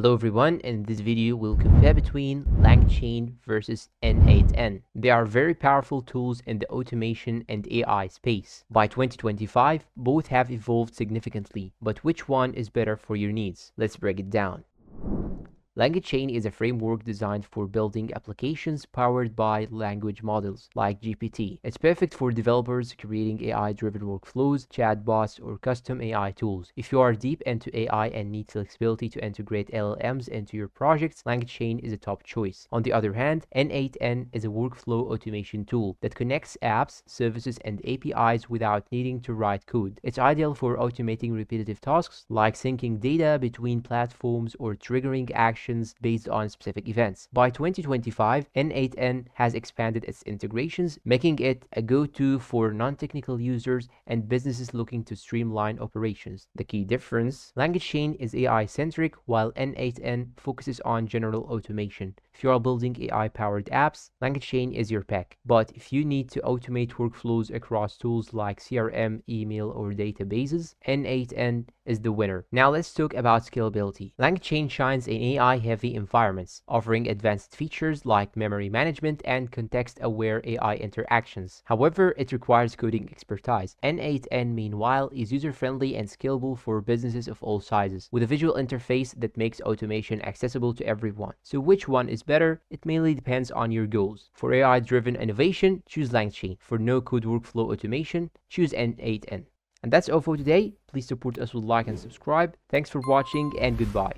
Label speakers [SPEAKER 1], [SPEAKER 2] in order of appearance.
[SPEAKER 1] Hello everyone, in this video we'll compare between LangChain versus N8n. They are very powerful tools in the automation and AI space. By 2025, both have evolved significantly, but which one is better for your needs? Let's break it down. LangChain is a framework designed for building applications powered by language models like GPT. It's perfect for developers creating AI-driven workflows, chatbots, or custom AI tools. If you are deep into AI and need flexibility to integrate LLMs into your projects, LangChain is a top choice. On the other hand, N8n is a workflow automation tool that connects apps, services, and APIs without needing to write code. It's ideal for automating repetitive tasks like syncing data between platforms or triggering actions based on specific events. By 2025, N8n has expanded its integrations, making it a go-to for non-technical users and businesses looking to streamline operations. The key difference: LangChain is AI-centric, while N8n focuses on general automation. If you are building AI-powered apps, LangChain is your pick. But if you need to automate workflows across tools like CRM, email, or databases, N8n is the winner. Now let's talk about scalability. LangChain shines in AI-heavy environments, offering advanced features like memory management and context-aware AI interactions. However, it requires coding expertise. N8n, meanwhile, is user-friendly and scalable for businesses of all sizes, with a visual interface that makes automation accessible to everyone. So which one is better? It mainly depends on your goals. For AI-driven innovation, choose LangChain. For no-code workflow automation, choose N8n. And that's all for today. Please support us with like and subscribe. Thanks for watching and goodbye.